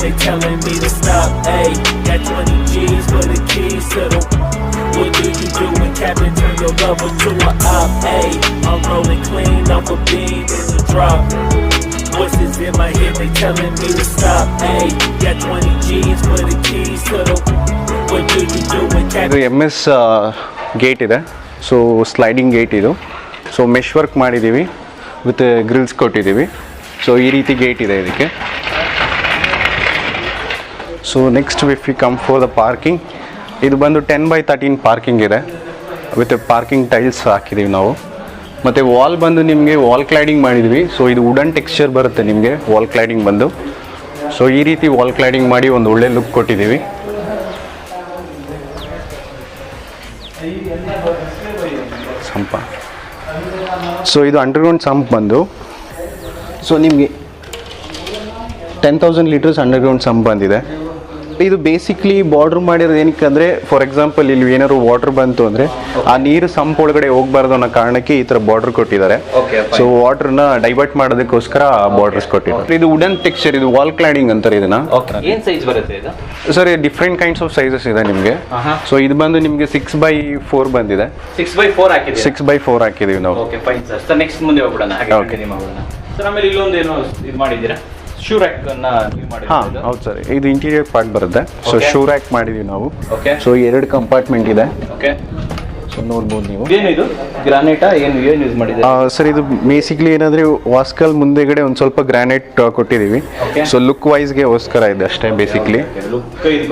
they telling me to stop. Ayy, got 20 G's for the keys to the. What do you do when Captain turn your lover to a op? Ayy, I'm rolling clean off a beam in the drop. Voices in my head, they telling me to stop. Ayy, got 20 G's for the keys to the. What do you do when Captain? ಇದು MS gate ಇದೆ. So sliding gate ಇದು. So mesh work ಮಾಡಿದ್ದೀವಿ with grills ಕೊಟ್ಟಿದ್ದೀವಿ. So ಈ ರೀತಿ gate ಇದೆ ಇದಕ್ಕೆ. So next if you come for the parking, ಇದು ಬಂದು 10x13 ಪಾರ್ಕಿಂಗ್ ಇದೆ ವಿತ್ ಪಾರ್ಕಿಂಗ್ ಟೈಲ್ಸ್ ಹಾಕಿದ್ದೀವಿ ನಾವು. ಮತ್ತು ವಾಲ್ ಬಂದು ನಿಮಗೆ ವಾಲ್ ಕ್ಲೈಡಿಂಗ್ ಮಾಡಿದ್ವಿ. ಸೊ ಇದು ವುಡನ್ ಟೆಕ್ಸ್ಚರ್ ಬರುತ್ತೆ ನಿಮಗೆ ವಾಲ್ ಕ್ಲೈಡಿಂಗ್ ಬಂದು. ಸೊ ಈ ರೀತಿ ವಾಲ್ ಕ್ಲೈಡಿಂಗ್ ಮಾಡಿ ಒಂದು ಒಳ್ಳೆ ಲುಕ್ ಕೊಟ್ಟಿದ್ದೀವಿ. ಸಂಪ. ಸೊ ಇದು ಅಂಡರ್ಗ್ರೌಂಡ್ ಸಂಪ್ ಬಂದು, ಸೊ ನಿಮಗೆ 10,000 ಲೀಟರ್ಸ್ ಅಂಡರ್ಗ್ರೌಂಡ್ ಸಂಪ್ ಬಂದಿದೆ. ಇದು ಬೇಸಿಕ್ಲಿ ಬಾರ್ಡ್ರ್ ಮಾಡಿರೋದು ಏನಕ್ಕೆ ಅಂದರೆ, ಫಾರ್ ಎಕ್ಸಾಂಪಲ್ ಇಲ್ಲಿ ಏನಾದ್ರು ವಾಟರ್ ಬಂತು ಅಂದರೆ ಆ ನೀರು ಸಂಪ್ ಒಳಗಡೆ ಹೋಗಬಾರ್ದು ಅನ್ನೋ ಕಾರಣಕ್ಕೆ ಈ ಥರ ಬಾರ್ಡ್ರ್ ಕೊಟ್ಟಿದ್ದಾರೆ. ಸೊ ವಾಟರ್ನ ಡೈವರ್ಟ್ ಮಾಡೋದಕ್ಕೋಸ್ಕರ ಬಾರ್ಡರ್ಸ್ ಕೊಟ್ಟಿದ್ದಾರೆ. ಇದು ವುಡನ್ ಟೆಕ್ಸ್ಚರ್, ಇದು ವಾಲ್ ಕ್ಲೈಡಿಂಗ್ ಅಂತಾರೆ ಇದನ್ನ. ಏನು ಸೈಜ್ ಬರುತ್ತೆ ಇದು sir? Different kinds of sizes ಇದೆ ನಿಮಗೆ. ಸೊ ಇದು ಬಂದು ನಿಮಗೆ 6x4 ಬಂದಿದೆ. 6x4 ಹಾಕಿದ್ದೀವಿ. 6x4 ಹಾಕಿದ್ದೀವಿ ನಾವು. Okay fine sir. Sir next ಮುಂದೆ ಹೋಗ್ಬಿಡೋಣ. ಹಾಗೆ ಕಂಟಿನ್ಯೂ ಮಾಡೋಣ ಸರ್. ಆಮೇಲೆ ಇಲ್ಲೊಂದು ಏನೋ ಇದು ಮಾಡಿದ್ದೀರಾ, ಶೂ ರ್ಯಾಕ್ ಅನ್ನ ಮಾಡಿದ್ದೀರಾ? ಹಾಂ ಹೌದು ಸರ್, ಇದು ಇಂಟೀರಿಯರ್ ಪಾರ್ಟ್ ಬರುತ್ತೆ. ಸೊ ಶೂ ರ್ಯಾಕ್ ಮಾಡಿದ್ದೀವಿ ನಾವು. ಓಕೆ. ಸೊ 2 ಕಂಪಾರ್ಟ್ಮೆಂಟ್ ಇದೆ. ಓಕೆ. ಸೊ ನೋಡ್ಬೋದು ನೀವು. ಏನು ಇದು ಗ್ರಾನೈಟಾ ಏನು ಯೂಸ್ ಮಾಡಿದ್ದೀರಾ? ಸರ್ ಇದು ಬೇಸಿಕ್ಲಿ ಏನಂದರೆ ವಾಸ್ಕಲ್ ಮುಂದೆಗಡೆ ಒಂದು ಸ್ವಲ್ಪ ಗ್ರಾನೈಟ್ ಕೊಟ್ಟಿದ್ದೀವಿ. ಸೊ ಲುಕ್ ವೈಸ್ಗೆಗೋಸ್ಕರ ಇದೆ ಅಷ್ಟೇ ಬೇಸಿಕ್ಲಿ.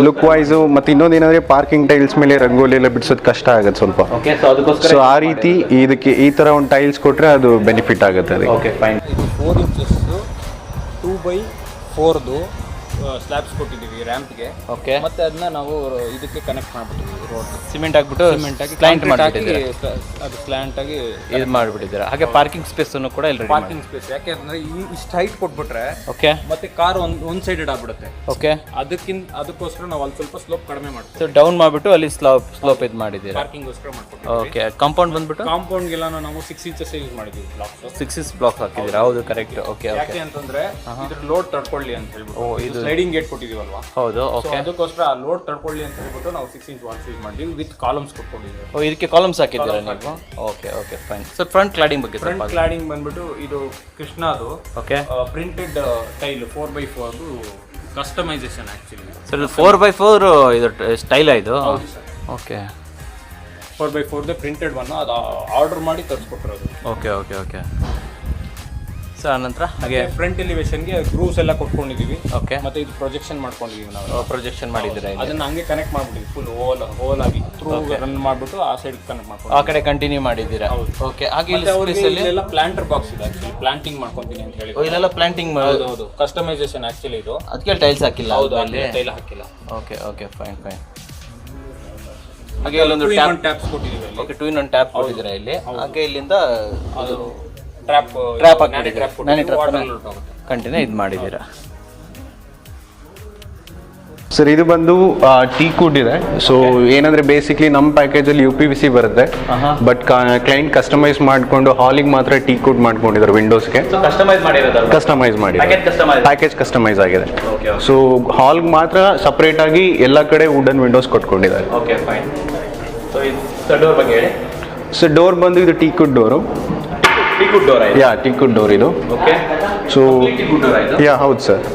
Look wise. ಮತ್ತು ಇನ್ನೊಂದು ಏನಂದರೆ ಪಾರ್ಕಿಂಗ್ ಟೈಲ್ಸ್ ಮೇಲೆ ರಂಗೋಲಿ ಎಲ್ಲ ಬಿಡಿಸೋದು ಕಷ್ಟ ಆಗುತ್ತೆ ಸ್ವಲ್ಪ. ಸೊ ಆ ರೀತಿ ಇದಕ್ಕೆ ಈ ಥರ ಒಂದು ಟೈಲ್ಸ್ ಕೊಟ್ಟರೆ ಅದು ಬೆನಿಫಿಟ್ ಆಗುತ್ತೆ ಅದಕ್ಕೆ. Okay fine. 4 inches 2x4 slabs ಕೊಟ್ಟಿದ್ದೀವಿ ರ್ಯಾಂಪ್ಗೆ. ಓಕೆ. ಮತ್ತೆ ಅದನ್ನ ನಾವು ಇದಕ್ಕೆ ಕನೆಕ್ಟ್ ಮಾಡ್ಬಿಟ್ಟಿದ್ದೀವಿ. ರೋಡ್ ಸಿಮೆಂಟ್ ಹಾಕಿ ಸ್ಲ್ಯಾಂಟ್ ಮಾಡಿಬಿಟ್ಟಿದ್ದೀವಿ. ಅದು ಸ್ಲ್ಯಾಂಟ್ ಆಗಿ ಇದು ಮಾಡಿಬಿಟ್ಟಿದ್ದೀರಾ. ಹಾಗೆ ಪಾರ್ಕಿಂಗ್ ಸ್ಪೇಸ್ ಅನ್ನು ಕೂಡ ಇಲ್ಲಿ ಪಾರ್ಕಿಂಗ್ ಸ್ಪೇಸ್. ಯಾಕೆಂದ್ರೆ ಇಷ್ಟು ಹೈಟ್ ಕೊಟ್ಬಿಟ್ರೆ ಓಕೆ ಮತ್ತೆ ಕಾರ್ ಒನ್ ಸೈಡೆಡ್ ಆಗ್ಬಿಡುತ್ತೆ. ಓಕೆ. ಅದಕ್ಕೋಸ್ಕರ ನಾವು ಅಲ್ಲಿ ಸ್ವಲ್ಪ ಸ್ಲೋಪ್ ಕಡಿಮೆ ಮಾಡ್ತೀವಿ. ಸೊ ಡೌನ್ ಮಾಡಿಬಿಟ್ಟು ಅಲ್ಲಿ ಸ್ಲೋಪ್ ಇದು ಮಾಡಿದ್ದೀರಾ. ಪಾರ್ಕಿಂಗ್ಗೋಸ್ಕರ ಮಾಡ್ಕೊಡ್ತೀವಿ. ಓಕೆ. ಕಾಂಪೌಂಡ್ ಬಂದ್ಬಿಟ್ಟು ಕಾಂಪೌಂಡ್ಗೆಲ್ಲ ನಾವು 6 ಇಂಚಸ್ ಯೂಸ್ ಮಾಡಿದ್ದೀವಿ. ಬ್ಲಾಕ್ಸ್ 6 ಇಂಚ್ ಬ್ಲಾಕ್ ಹಾಕಿದ್ದೀರಾ? ಹೌದು ಕರೆಕ್ಟ್. ಓಕೆ. ಯಾಕೆ ಅಂತಂದ್ರೆ ಇದ್ರ ಲೋಡ್ ತಡ್ಕೊಳ್ಳಿ ಅಂತ ಹೇಳ್ಬಿಟ್ಟು ಇದು ಸ್ಲೈಡಿಂಗ್ ಗೇಟ್ ಕೊಟ್ಟಿದ್ದೀವಲ್ವಾ. ಹೌದು. ಓಕೆ. ಅದಕ್ಕೋಸ್ಕರ ಆ ಲೋಡ್ ತಡ್ಕೊಳ್ಳಿ ಅಂತ ಹೇಳ್ಬಿಟ್ಟು ನಾವು 6 ಇಂಚ್ ವಾಲ್ಸ್ ಯೂಸ್ ಮಾಡಿದ್ವಿ ವಿತ್ ಕಾಲಮ್ಸ್ ಕೊಟ್ಕೊಂಡಿದ್ದೀವಿ. ಇದಕ್ಕೆ ಕಾಲಮ್ಸ್ ಹಾಕಿದ್ದೀರಾ ನೀವು? Okay okay fine. So front cladding ಬಗ್ಗೆ ಫ್ರಂಟ್ ಕ್ಲಾಡಿಂಗ್ ಬಂದ್ಬಿಟ್ಟು ಇದು ಕೃಷ್ಣದು. Okay. Printed tile 4x4 customisation actually. Sir ಇದು 4x4 ಇದು ಸ್ಟೈಲ್ ಇದು? ಓಕೆ. 4x4 ಪ್ರಿಂಟೆಡ್ ಒನ್ ಅದು ಆರ್ಡರ್ ಮಾಡಿ ತರಿಸ್ಕೊಟ್ಟಿರೋದು. Okay okay okay. ಸರ್ ನಂತರ ಹಾಗೆ ಫ್ರಂಟ್ ಎಲಿವೇಶನ್ಗೆ ಗ್ರೂವ್ಸ್ ಎಲ್ಲ ಕೊಟ್ಕೊಂಡಿದ್ದೀವಿ. ಓಕೆ. ಮತ್ತೆ ಇದು ಪ್ರೊಜೆಕ್ಷನ್ ಮಾಡ್ಕೊಂಡಿದ್ದೀವಿ ನಾವು. ಪ್ರೊಜೆಕ್ಷನ್ ಮಾಡಿದ್ದೀರಾ? ಅದನ್ನ ಹಂಗೆ ಕನೆಕ್ಟ್ ಮಾಡ್ಬಿಟ್ಟಿದ್ವಿ ಫುಲ್ ಹೋಲ್ ಆಗಿ ಥ್ರೂ ರನ್ ಮಾಡ್ಬಿಟ್ಟು ಆ ಸೈಡ್ ಕನೆಕ್ಟ್ ಮಾಡ್ಕೊಂಡು ಆ ಕಡೆ ಕಂಟಿನ್ಯೂ ಮಾಡಿದ್ದೀರಾ? ಓಕೆ. ಹಾಗೆ ಇಲ್ಲೆಲ್ಲ ಪ್ಲಾಂಟರ್ ಬಾಕ್ಸ್ ಇದೆ ಆಕ್ಚುಲಿ. ಪ್ಲಾಂಟಿಂಗ್ ಮಾಡ್ಕೊಂತೀನಿ ಅಂತ ಹೇಳಿ ಇಲ್ಲೆಲ್ಲ ಪ್ಲಾಂಟಿಂಗ್ ಹೌದು ಕಸ್ಟಮೈಸೇಷನ್ ಆಕ್ಚುಲಿ ಇದು. ಅದಕ್ಕೆ ಟೈಲ್ಸ್ ಹಾಕಿಲ್ಲ? ಹೌದು ಅಲ್ಲಿ ಟೈಲ್ ಹಾಕಿಲ್ಲ. Okay okay fine fine. ಹಾಗೆ ಇಲ್ಲೊಂದು ಟ್ಯಾಪ್ಸ್ ಕೊಟ್ಟಿದ್ದೀವಿ. ಓಕೆ. 2-in-1 ಟ್ಯಾಪ್ ಕೊಟ್ಟಿದ್ದೀರಾ ಇಲ್ಲಿ. ಹಾಗೆ ಇಲ್ಲಿಂದ ಅದು ಟ್ರ್ಯಾಪ್ ಕಂಟಿನ್ಯೂ ಇದು ಮಾಡಿದ್ದೀರಾ? ಸರ್ ಇದು ಬಂದು ಟೀಕ್ ವುಡ್ ಇದೆ. ಸೊ ಏನಂದ್ರೆ ಬೇಸಿಕ್ಲಿ ನಮ್ಮ ಪ್ಯಾಕೇಜಲ್ಲಿ UPVC ಬರುತ್ತೆ. ಬಟ್ ಕ್ಲೈಂಟ್ ಕಸ್ಟಮೈಸ್ ಮಾಡಿಕೊಂಡು ಹಾಲಿಗೆ ಮಾತ್ರ ಟೀಕ್ ವುಡ್ ಮಾಡ್ಕೊಂಡಿದ್ದಾರೆ ವಿಂಡೋಸ್ಗೆ. ಕಸ್ಟಮೈಸ್ ಮಾಡಿ ಪ್ಯಾಕೇಜ್ ಕಸ್ಟಮೈಸ್ ಆಗಿದೆ. ಸೊ ಹಾಲ್ಗೆ ಮಾತ್ರ ಸಪ್ರೇಟ್ ಆಗಿ ಎಲ್ಲ ಕಡೆ ವುಡನ್ ವಿಂಡೋಸ್ ಕೊಟ್ಕೊಂಡಿದ್ದಾರೆ. Okay fine. ಸೊ ಇದು ಡೋರ್ ಬಗ್ಗೆ ಹೇಳಿ. ಸೊ ಡೋರ್ ಬಂದು ಇದು teak wood door. Teak wood door ಇದು. ಓಕೆ. ಸೊ ಹೌದು ಸರ್.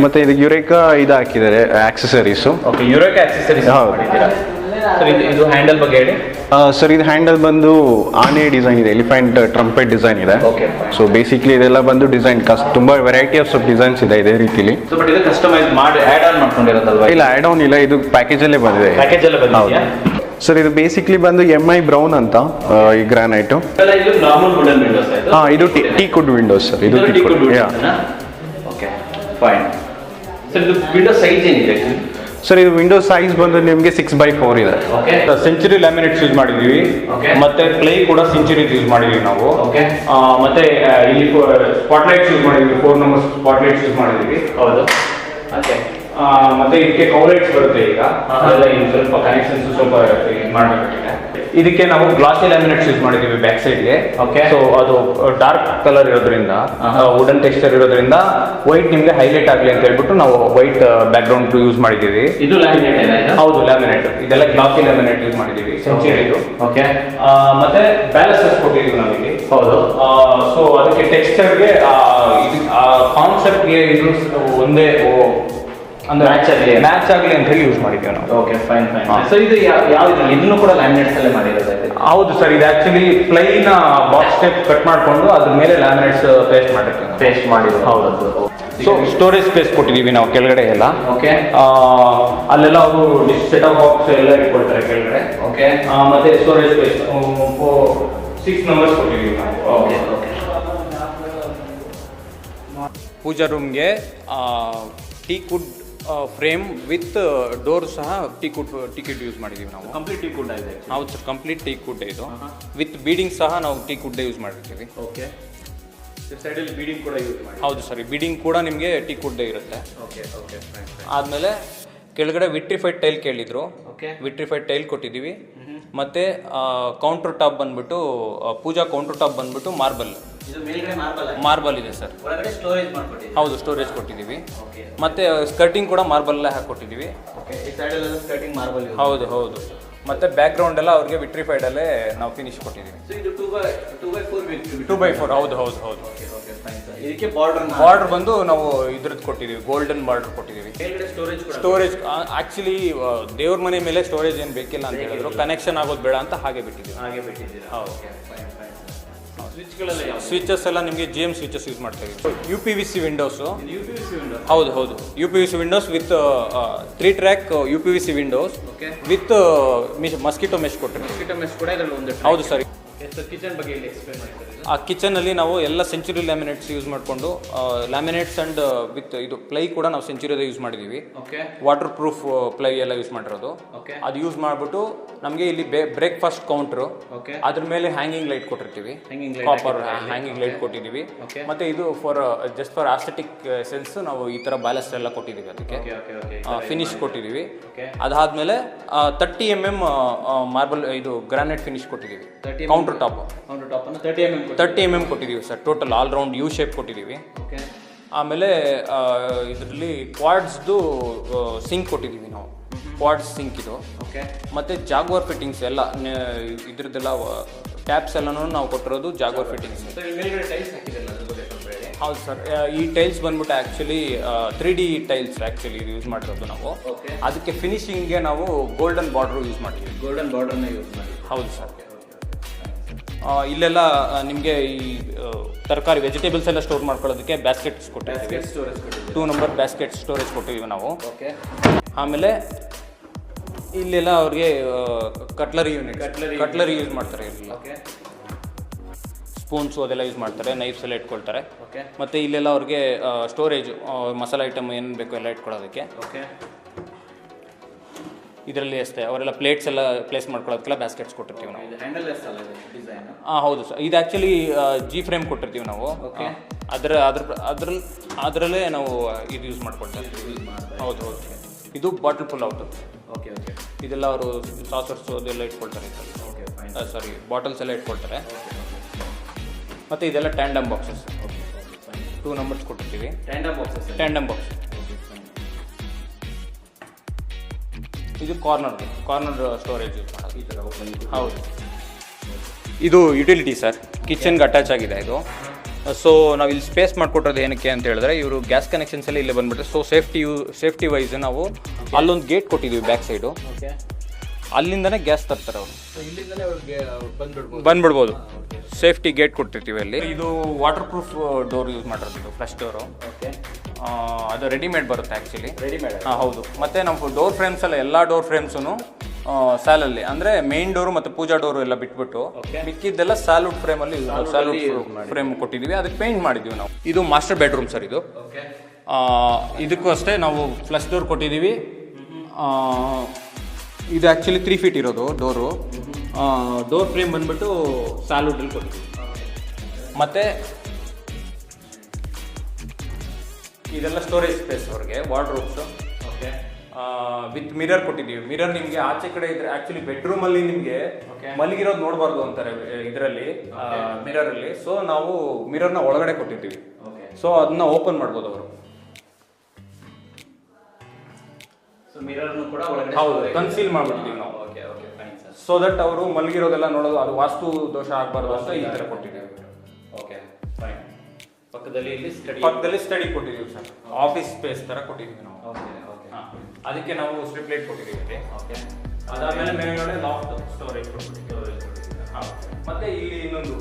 ಮತ್ತೆ ಇದು ಯುರೇಕಾ ಇದು ಹಾಕಿದ್ದಾರೆ ಆಕ್ಸೆಸರೀಸು. ಓಕೆ. ಯುರೇಕಾ ಆಕ್ಸೆಸರೀಸ್ ಮಾಡಿದ್ದೀರಾ? ಸರ್ ಇದು ಹ್ಯಾಂಡಲ್ ಬಗ್ಗೆ ಹೇಳಿ. ಸರ್ ಇದು ಹ್ಯಾಂಡಲ್ ಬಂದು ಆನೆ ಡಿಸೈನ್ ಇದೆ, ಎಲಿಫೆಂಟ್ ಟ್ರಂಪೆಟ್ ಡಿಸೈನ್ ಇದೆ. ಸೊ ಬೇಸಿಕ್ಲಿ ಇದೆಲ್ಲ ಬಂದು ಡಿಸೈನ್ ತುಂಬಾ ವೆರೈಟಿ ಆಫ್ ಡಿಸೈನ್ಸ್ ಇದೆ ಇದೇ ರೀತಿಲಿ. ಬಟ್ ಇದು ಕಸ್ಟಮೈಸ್ ಮಾಡಿ ಆಡ್ ಆನ್ ಮಾಡ್ಕೊಂಡಿರೋದಲ್ವಾ? ಇಲ್ಲ, ಆಡ್ ಆನ್ ಇಲ್ಲ, ಇದು ಪ್ಯಾಕೇಜಲ್ಲೇ ಬಂದಿದೆ. ಸರ್ ಇದು ಬೇಸಿಕ್ಲಿ ಬಂದು MI ಬ್ರೌನ್ ಅಂತ ಈ ಗ್ರಾನೈಟು. ಇದು ಟೀಕ್ ವುಡ್ ವಿಂಡೋಸ್ ಸರ್. ಇದು teak wood. Okay fine. Sir ಇದು ವಿಂಡೋ ಸೈಜ್ ಏನಿದೆ? ಸರ್ ಇದು ವಿಂಡೋ ಸೈಜ್ ಬಂದು ನಿಮಗೆ 6x4 ಇದೆ. ಸೆಂಚುರಿ ಲ್ಯಾಮಿನೇಟ್ಸ್ ಯೂಸ್ ಮಾಡಿದೀವಿ. ಮತ್ತೆ ಪ್ಲೇ ಕೂಡ ಸೆಂಚುರಿ ಯೂಸ್ ಮಾಡಿದೀವಿ ನಾವು. ಮತ್ತೆ ಇಲ್ಲಿ ಸ್ಪಾಟ್ಲೈಟ್ಸ್ ಯೂಸ್ ಮಾಡಿದೀವಿ. 4 ನಂಬರ್ ಸ್ಪಾಟ್ಲೈಟ್ಸ್ ಯೂಸ್ ಮಾಡಿದೀವಿ. ಹೌದು. ಓಕೆ. ಮತ್ತೆ ಇದಕ್ಕೆ ಕವರೇಜ್ ಬರುತ್ತೆ ಈಗ. ಅದೆಲ್ಲ ಇನ್ನು ಸ್ವಲ್ಪ ಕನೆಕ್ಷನ್ಸ್ ಸ್ವಲ್ಪ ಇದು ಮಾಡಬೇಕಾಗಿದೆ. ಇದಕ್ಕೆ ನಾವು ಗ್ಲಾಸಿ ಲ್ಯಾಮಿನೇಟ್ಸ್ ಯೂಸ್ ಮಾಡಿದ್ದೀವಿ ಬ್ಯಾಕ್ ಸೈಡ್ಗೆ. Okay. ಸೊ ಅದು ಡಾರ್ಕ್ ಕಲರ್ ಇರೋದ್ರಿಂದ ವುಡನ್ ಟೆಕ್ಸ್ಚರ್ ಇರೋದ್ರಿಂದ ವೈಟ್ ನಿಮಗೆ ಹೈಲೈಟ್ ಆಗಲಿ ಅಂತ ಹೇಳ್ಬಿಟ್ಟು ನಾವು ವೈಟ್ ಬ್ಯಾಕ್ ಗ್ರೌಂಡ್ ಯೂಸ್ ಮಾಡಿದ್ದೀವಿ. ಇದು ಲ್ಯಾಮಿನೇಟ್ ಏನ? ಹೌದು ಲ್ಯಾಮಿನೇಟ್, ಇದೆಲ್ಲ ಗ್ಲಾಸಿ ಲ್ಯಾಮಿನೇಟ್ ಯೂಸ್ ಮಾಡಿದ್ದೀವಿ ಸೆಂಚುರಿದು. ಓಕೆ. ಮತ್ತೆ ಬ್ಯಾಲನ್ಸಸ್ ಕೊಟ್ಟಿದ್ದೀವಿ ನಾವಿಲ್ಲಿ. ಹೌದು. ಸೊ ಅದಕ್ಕೆ ಟೆಕ್ಸ್ಚರ್ಗೆ ಕಾನ್ಸೆಪ್ಟ್ಗೆ ಇದು ಒಂದೇ ಅಂದ್ರೆ ಮ್ಯಾಚ್ ಆಗಲಿ ಅಂತ ಹೇಳಿ ಯೂಸ್ ಮಾಡಿದ್ದೀವಿ ನಾವು. Okay, fine fine. ಸೊ ಇದು ಯಾವ ಇದನ್ನು ಕೂಡ ಲ್ಯಾಮಿನೇಟ್ಸ್ ಅಲ್ಲೇ ಮಾಡಿರೋದು? ಹೌದು ಸರ್, ಇದು actually plain box type cut ಮಾಡಿಕೊಂಡು ಅದ್ರ ಮೇಲೆ ಲ್ಯಾಮಿನೇಟ್ಸ್ ಪೇಸ್ಟ್ ಮಾಡಿರ್ತೀವಿ. ಪೇಸ್ಟ್ ಮಾಡಿರೋದು. ಹೌದು. ಸೊ ಸ್ಟೋರೇಜ್ ಸ್ಪೇಸ್ ಕೊಟ್ಟಿದ್ದೀವಿ ನಾವು ಕೆಳಗಡೆ ಎಲ್ಲ. ಓಕೆ. ಅಲ್ಲೆಲ್ಲ ಅವರು ಸೆಟ್ ಆಫ್ ಬಾಕ್ಸ್ ಎಲ್ಲ ಇಟ್ಕೊಳ್ತಾರೆ ಕೆಳಗಡೆ. ಓಕೆ. ಮತ್ತೆ ಸ್ಟೋರೇಜ್ ಸ್ಪೇಸ್ 6 ನಂಬರ್ಸ್ ಕೊಟ್ಟಿದ್ದೀವಿ ನಾವು. Okay okay. ಪೂಜಾ ರೂಮ್ಗೆ ಟೀಕ್ವುಡ್ ಫ್ರೇಮ್ ವಿತ್ ಡೋರ್ ಸಹ ಟೀಕ್ವುಡ್ ಯೂಸ್ ಮಾಡಿದ್ದೀವಿ ನಾವು. ಕಂಪ್ಲೀಟ್ ಟೀಕ್ವುಡ್ ಆಗಿದೆ. ಹೌದು ಸರ್, ಕಂಪ್ಲೀಟ್ ಟೀಕ್ವುಡ್ ಇದು. ವಿತ್ ಬೀಡಿಂಗ್ ಸಹ ನಾವು ಟೀಕ್ವುಡ್ ಯೂಸ್ ಮಾಡಿರ್ತೀವಿ. ಓಕೆ. ಸೈಡಲ್ಲಿ ಬೀಡಿಂಗ್ ಕೂಡ ಯೂಸ್ ಮಾಡಿ. ಹೌದು ಸರ್, ಬೀಡಿಂಗ್ ಕೂಡ ನಿಮಗೆ ಟೀಕ್ವುಡ್ ಇರುತ್ತೆ. Okay okay, fine fine. ಆದಮೇಲೆ ಕೆಳಗಡೆ ವಿಟ್ರಿಫೈಡ್ ಟೈಲ್ ಕೇಳಿದ್ರು. ಓಕೆ. ವಿಟ್ರಿಫೈಡ್ ಟೈಲ್ ಕೊಟ್ಟಿದ್ದೀವಿ. ಮತ್ತೆ ಕೌಂಟರ್ ಟಾಪ್ ಬಂದ್ಬಿಟ್ಟು ಪೂಜಾ ಕೌಂಟರ್ ಟಾಪ್ ಬಂದ್ಬಿಟ್ಟು ಮಾರ್ಬಲ್. ಇದು ಮೇಲ್ಗಡೆ ಮಾರ್ಬಲ್ ಇದೆ ಸರ್. ಒಳಗಡೆ ಸ್ಟೋರೇಜ್ ಮಾಡ್ಕೊಟ್ಟಿದ್ದೀವಿ. ಹೌದು, ಸ್ಟೋರೇಜ್ ಕೊಟ್ಟಿದ್ದೀವಿ. ಓಕೆ. ಮತ್ತೆ ಸ್ಕರ್ಟಿಂಗ್ ಕೂಡ ಮಾರ್ಬಲ್ ಹಾಕೊಟ್ಟಿದ್ದೀವಿ. ಓಕೆ. ಈ ಸೈಡಲ್ಲೆಲ್ಲ ಸ್ಕರ್ಟಿಂಗ್ ಮಾರ್ಬಲ್. ಹೌದು ಹೌದು. ಮತ್ತೆ ಬ್ಯಾಕ್ ಗ್ರೌಂಡ್ ಎಲ್ಲ ಅವ್ರಿಗೆ ವಿಟ್ರಿಫೈಡ್ ಅಲ್ಲೇ ನಾವು ಫಿನಿಶ್ ಕೊಟ್ಟಿದ್ದೀವಿ. ಸೊ ಇದು 2x4 2x4. ಹೌದು ಹೌದು ಹೌದು. Okay okay, fine sir. ಇದಕ್ಕೆ ಬಾರ್ಡರ್ ಬಂದು ನಾವು ಇದ್ರದ್ದು ಕೊಟ್ಟಿದ್ದೀವಿ, ಗೋಲ್ಡನ್ ಬಾರ್ಡರ್ ಕೊಟ್ಟಿದ್ದೀವಿ. ಮೇಲ್ಗಡೆ ಸ್ಟೋರೇಜ್ ಆಕ್ಚುಲಿ ದೇವ್ರ ಮನೆ ಮೇಲೆ ಸ್ಟೋರೇಜ್ ಏನು ಬೇಕಿಲ್ಲ ಅಂತ ಹೇಳಿದ್ರು, ಕನೆಕ್ಷನ್ ಆಗೋದು ಬೇಡ ಅಂತ ಹಾಗೆ ಬಿಟ್ಟಿದ್ದೀವಿ. ಹೌದು. ಸ್ವಿಚಸ್ ಎಲ್ಲ ನಿಮಗೆ GM ಸ್ವಿಚಸ್ ಯೂಸ್ ಮಾಡ್ತಾ ಇದ್ದೀವಿ. UPVC windows. ಹೌದು ಹೌದು, UPVC Windows with 3 track UPVC Windows with mosquito mesh ಕೊಟ್ಟಿದ್ದೀವಿ. ಮಸ್ಕಿಟೋ ಮೆಶ್ ಕೂಡ ಇದರಲ್ಲಿ ಒಂದು. ಹೌದು ಸರ್. ಕಿಚನ್ ಬಗ್ಗೆ ಇಲ್ಲಿ ಎಕ್ಸ್ಪ್ಲೇನ್ ಮಾಡ್ತಾರೆ. ಆ ಕಿಚನಲ್ಲಿ ನಾವು ಎಲ್ಲ ಸೆಂಚುರಿ ಲ್ಯಾಮಿನೇಟ್ಸ್ ಯೂಸ್ ಮಾಡಿಕೊಂಡು ಲ್ಯಾಮಿನೇಟ್ಸ್ ಆ್ಯಂಡ್ ವಿತ್ ಇದು ಪ್ಲೈ ಕೂಡ ನಾವು ಸೆಂಚುರಿದ ಯೂಸ್ ಮಾಡಿದ್ದೀವಿ. ಓಕೆ. ವಾಟರ್ ಪ್ರೂಫ್ ಪ್ಲೈ ಎಲ್ಲ ಯೂಸ್ ಮಾಡಿರೋದು. ಓಕೆ. ಅದು ಯೂಸ್ ಮಾಡಿಬಿಟ್ಟು ನಮಗೆ ಇಲ್ಲಿ ಬ್ರೇಕ್ಫಾಸ್ಟ್ ಕೌಂಟ್ರು. ಓಕೆ. ಅದ್ರ ಮೇಲೆ ಹ್ಯಾಂಗಿಂಗ್ ಲೈಟ್ ಕೊಟ್ಟಿರ್ತೀವಿ. ಕಾಪರ್ ಹ್ಯಾಂಗಿಂಗ್ ಲೈಟ್ ಕೊಟ್ಟಿದ್ದೀವಿ. ಮತ್ತೆ ಇದು ಜಸ್ಟ್ ಫಾರ್ ಆಸ್ಥೆಟಿಕ್ ಸೆನ್ಸ್ ನಾವು ಈ ಥರ ಬ್ಯಾಲೆನ್ಸ್ ಎಲ್ಲ ಕೊಟ್ಟಿದ್ದೀವಿ. ಅದಕ್ಕೆ ಫಿನಿಶ್ ಕೊಟ್ಟಿದ್ದೀವಿ. ಅದಾದಮೇಲೆ 30 mm ಮಾರ್ಬಲ್ ಇದು ಗ್ರಾನೈಟ್ ಫಿನಿಶ್ ಕೊಟ್ಟಿದ್ದೀವಿ. ಕೌಂಟರ್ ಟಾಪ್ 30 mm ಕೊಟ್ಟಿದ್ದೀವಿ sir. Total all round U shape ಕೊಟ್ಟಿದ್ದೀವಿ. ಆಮೇಲೆ ಇದರಲ್ಲಿ ಕ್ವಾಡ್ಸ್ದು ಸಿಂಕ್ ಕೊಟ್ಟಿದ್ದೀವಿ ನಾವು. ಕ್ವಾಡ್ಸ್ ಸಿಂಕ್ ಇದು. ಮತ್ತು ಜಾಗ್ವಾರ್ ಫಿಟ್ಟಿಂಗ್ಸ್ ಎಲ್ಲ ಇದ್ರದ್ದೆಲ್ಲ ಟ್ಯಾಪ್ಸ್ ಎಲ್ಲನೂ ನಾವು ಕೊಟ್ಟಿರೋದು ಜಾಗ್ವಾರ್ ಫಿಟ್ಟಿಂಗ್ಸ್. ಹೌದು ಸರ್, ಈ ಟೈಲ್ಸ್ ಬಂದ್ಬಿಟ್ಟು actually 3D tiles actually use ಮಾಡಿರೋದು ನಾವು. ಅದಕ್ಕೆ ಫಿನಿಶಿಂಗ್ಗೆ ನಾವು ಗೋಲ್ಡನ್ ಬಾರ್ಡ್ರು ಯೂಸ್ ಮಾಡಿದ್ದೀವಿ. ಗೋಲ್ಡನ್ ಬಾರ್ಡರ್ನ ಯೂಸ್ ಮಾಡಿ. ಹೌದು ಸರ್. ಇಲ್ಲೆಲ್ಲ ನಿಮಗೆ ಈ ತರಕಾರಿ ವೆಜಿಟೇಬಲ್ಸ್ ಎಲ್ಲ ಸ್ಟೋರ್ ಮಾಡ್ಕೊಳ್ಳೋದಕ್ಕೆ ಬ್ಯಾಸ್ಕೆಟ್ಸ್ ಕೊಟ್ಟಿದ್ದೀವಿ. 2 ನಂಬರ್ ಬ್ಯಾಸ್ಕೆಟ್ ಸ್ಟೋರೇಜ್ ಕೊಟ್ಟಿದ್ದೀವಿ ನಾವು. ಆಮೇಲೆ ಇಲ್ಲೆಲ್ಲ ಅವ್ರಿಗೆ ಕಟ್ಲರಿ ಯೂಸ್ ಮಾಡ್ತಾರೆ. ಇಲ್ಲೆಲ್ಲ ಸ್ಪೂನ್ಸು ಅದೆಲ್ಲ ಯೂಸ್ ಮಾಡ್ತಾರೆ, ನೈಫ್ಸ್ ಎಲ್ಲ ಇಟ್ಕೊಳ್ತಾರೆ. ಮತ್ತು ಇಲ್ಲೆಲ್ಲ ಅವ್ರಿಗೆ ಸ್ಟೋರೇಜ್ ಮಸಾಲೆ ಐಟಮ್ ಏನು ಬೇಕೋ ಎಲ್ಲ ಇಟ್ಕೊಳ್ಳೋದಕ್ಕೆ. ಇದರಲ್ಲಿ ಅಷ್ಟೇ ಅವರೆಲ್ಲ ಪ್ಲೇಟ್ಸ್ ಎಲ್ಲ ಪ್ಲೇಸ್ ಮಾಡ್ಕೊಳ್ಳೋದಕ್ಕೆಲ್ಲ ಬ್ಯಾಸ್ಕೆಟ್ಸ್ ಕೊಟ್ಟಿರ್ತೀವಿ ನಾವು. ಹೌದು ಸರ್, ಇದು ಆ್ಯಕ್ಚುಲಿ G ಫ್ರೇಮ್ ಕೊಟ್ಟಿರ್ತೀವಿ ನಾವು. ಅದರಲ್ಲೇ ನಾವು ಇದು ಯೂಸ್ ಮಾಡ್ಕೊಳ್ತೀವಿ. ಹೌದು ಹೌದು. ಇದು ಬಾಟಲ್ ಫುಲ್ ಔಟ್. ಇದೆಲ್ಲ ಅವರು ಸಾಸರ್ಸು ಅದೆಲ್ಲ ಇಟ್ಕೊಳ್ತಾರೆ ಇದರಲ್ಲಿ. ಸಾರಿ, ಬಾಟಲ್ಸ್ ಎಲ್ಲ ಇಟ್ಕೊಳ್ತಾರೆ. ಮತ್ತು ಇದೆಲ್ಲ ಟ್ಯಾಂಡಮ್ ಬಾಕ್ಸಸ್. 2 ನಂಬರ್ಸ್ ಕೊಟ್ಟಿರ್ತೀವಿ. Tandem box. ಇದು ಕಾರ್ನರ್ ಸ್ಟೋರೇಜ್ ಯೂಸ್ ಮಾಡೋದು ಈ ಥರ. ಹೌದು. ಇದು ಯುಟಿಲಿಟಿ ಸರ್, ಕಿಚನ್ಗೆ ಅಟ್ಯಾಚ್ ಆಗಿದೆ ಇದು. ಸೊ ನಾವು ಇಲ್ಲಿ ಸ್ಪೇಸ್ ಮಾಡಿಕೊಟ್ಟಿರೋದು ಏನಕ್ಕೆ ಅಂತ ಹೇಳಿದ್ರೆ, ಇವರು ಗ್ಯಾಸ್ ಕನೆಕ್ಷನ್ಸ್ ಎಲ್ಲ ಇಲ್ಲೇ ಬಂದುಬಿಟ್ರೆ ಸೊ ಸೇಫ್ಟಿ ವೈಸ್ ನಾವು ಅಲ್ಲೊಂದು ಗೇಟ್ ಕೊಟ್ಟಿದ್ದೀವಿ ಬ್ಯಾಕ್ ಸೈಡು. ಅಲ್ಲಿಂದನೇ ಗ್ಯಾಸ್ ತರ್ತಾರೆ ಅವರು. ಬಂದ್ಬಿಡ್ಬೋದು. ಸೇಫ್ಟಿ ಗೇಟ್ ಕೊಟ್ಟಿರ್ತೀವಿ ಅಲ್ಲಿ. ಇದು ವಾಟರ್ ಪ್ರೂಫ್ ಡೋರ್ ಯೂಸ್ ಮಾಡಿರೋದು, ಇದು ಫ್ಲಶ್ ಡೋರು. ಅದು ರೆಡಿಮೇಡ್ ಬರುತ್ತೆ ಆ್ಯಕ್ಚುಲಿ. ಹೌದು. ಮತ್ತು ನಾವು ಡೋರ್ ಫ್ರೇಮ್ಸ್ ಎಲ್ಲ ಡೋರ್ ಫ್ರೇಮ್ಸೂ ಸ್ಯಾಲಲ್ಲಿ ಅಂದರೆ ಮೇನ್ ಡೋರು ಮತ್ತು ಪೂಜಾ ಡೋರು ಎಲ್ಲ ಬಿಟ್ಬಿಟ್ಟು ಮಿಕ್ಕಿದ್ದೆಲ್ಲ ಸ್ಯಾಲುಡ್ ಫ್ರೇಮಲ್ಲಿ ಫ್ರೇಮ್ ಕೊಟ್ಟಿದ್ದೀವಿ. ಅದಕ್ಕೆ ಪೇಂಟ್ ಮಾಡಿದ್ದೀವಿ ನಾವು. ಇದು ಮಾಸ್ಟರ್ ಬೆಡ್ರೂಮ್ ಸರ್. ಇದು ಇದಕ್ಕೂ ಅಷ್ಟೇ ನಾವು ಫ್ಲಶ್ ಡೋರ್ ಕೊಟ್ಟಿದ್ದೀವಿ. ಇದು ಆ್ಯಕ್ಚುಲಿ 3 feet ಇರೋದು ಡೋರು. ಡೋರ್ ಫ್ರೇಮ್ ಬಂದ್ಬಿಟ್ಟು ಸ್ಯಾಲುಡಲ್ಲಿ ಕೊಟ್ಟಿದ್ದೀವಿ. ಮತ್ತು ಇದೆಲ್ಲ ಸ್ಟೋರೇಜ್ ಸ್ಪೇಸ್ ಅವ್ರಿಗೆ, ವಾರ್ಡ್ರೋಬ್ಸು. ವಿತ್ ಮಿರರ್ ಕೊಟ್ಟಿದ್ದೀವಿ. ಮಿರರ್ ನಿಮಗೆ ಆಚೆ ಕಡೆ ಇದ್ರೆ ಆಕ್ಚುಲಿ ಬೆಡ್ರೂಮ್ ಅಲ್ಲಿ ನಿಮಗೆ ಮಲಗಿರೋದು ನೋಡಬಾರ್ದು ಅಂತಾರೆ ಇದರಲ್ಲಿ ಮಿರರ್ ಅಲ್ಲಿ. ಸೊ ನಾವು ಮಿರರ್ನ ಒಳಗಡೆ ಕೊಟ್ಟಿದ್ದೀವಿ. ಸೊ ಅದನ್ನ ಓಪನ್ ಮಾಡ್ಬೋದು ಅವರು. ಹೌದು, ಕನ್ಸೀಲ್ ಮಾಡ್ಬಿಟ್ಟಿದ್ದೀವಿ ನಾವು. ಸೊ ದಟ್ ಅವರು ಮಲಗಿರೋದೆಲ್ಲ ನೋಡೋದು, ಅದು ವಾಸ್ತು ದೋಷ ಆಗಬಾರ್ದು ಅಂತ ಈ ತರ ಕೊಟ್ಟಿದ್ದೀವಿ. ಪಕ್ಕದಲ್ಲಿ ಸ್ಟಡಿ ಕೊಟ್ಟಿದ್ದೀವಿ ಸರ್, ಆಫೀಸ್ ಸ್ಪೇಸ್ ತರ ಕೊಟ್ಟಿದ್ದೀವಿ ನಾವು. ಅದಕ್ಕೆ ನಾವು ಸ್ಟ್ರಿಪ್ ಲೈಟ್ ಕೊಟ್ಟಿದ್ದೀವಿ. ಅದಾದ್ಮೇಲೆ ಮೇಲ್ಗಡೆ ಲಾಫ್ಟ್ ಸ್ಟೋರೇಜ್ ಮತ್ತೆ ಇಲ್ಲಿ ಇನ್ನೊಂದು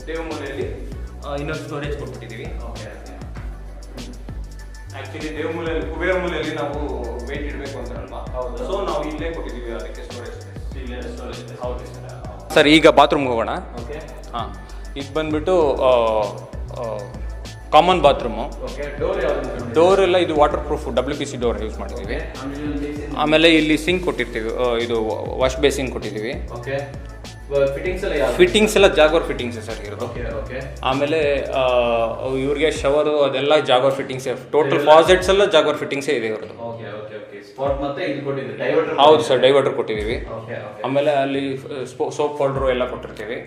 ದೇವಮೂಲೆಯಲ್ಲಿ ಇನ್ನೊಂದು ಸ್ಟೋರೇಜ್ ಕೊಟ್ಬಿಟ್ಟಿದ್ದೀವಿ. ಆಕ್ಚುಲಿ ದೇವಮೂಲೆಯಲ್ಲಿ ಕುಬೇರ ಮೂಲೆಯಲ್ಲಿ ನಾವು ವೇಟ್ ಇಡಬೇಕು ಅಂತಾರಲ್ವಾ, ಸೊ ನಾವು ಇಲ್ಲೇ ಕೊಟ್ಟಿದ್ದೀವಿ ಅದಕ್ಕೆ ಸ್ಟೋರೇಜ್. ಹೌದು ಸರ್. ಈಗ ಬಾತ್ರೂಮ್ಗೆ ಹೋಗೋಣ. ಹಾಂ, ಇದು ಬಂದ್ಬಿಟ್ಟು ಕಾಮನ್ ಬಾತ್ರೂಮು. ಡೋರ್ ಎಲ್ಲ ಇದು water proof WPC door use ಮಾಡಿದ್ದೀವಿ. ಆಮೇಲೆ ಇಲ್ಲಿ ಸಿಂಕ್ ಕೊಟ್ಟಿರ್ತೀವಿ, ಇದು ವಾಶ್ ಬೇಸಿನ್ ಕೊಟ್ಟಿದ್ದೀವಿ. ಫಿಟ್ಟಿಂಗ್ಸ್ ಎಲ್ಲ ಜಾಗವರ್ ಫಿಟ್ಟಿಂಗ್ಸ್ ಸರ್ ಇರೋದು. ಆಮೇಲೆ ಇವ್ರಿಗೆ ಶವರು ಅದೆಲ್ಲ ಜಾಗವರ್ ಫಿಟ್ಟಿಂಗ್ಸ್, ಟೋಟಲ್ ಫಾಸೆಟ್ಸ್ ಎಲ್ಲ ಜಾಗವರ್ ಫಿಟ್ಟಿಂಗ್ಸೇ ಇದೆ ಇವ್ರದ್ದು. ಹೌದು ಸರ್, ಡೈವರ್ಟರ್ ಕೊಟ್ಟಿದ್ದೀವಿ. ಆಮೇಲೆ ಅಲ್ಲಿ ಸೋಪ್ ಹೋಲ್ಡರ್ ಎಲ್ಲ ಕೊಟ್ಟಿರ್ತೀವಿ.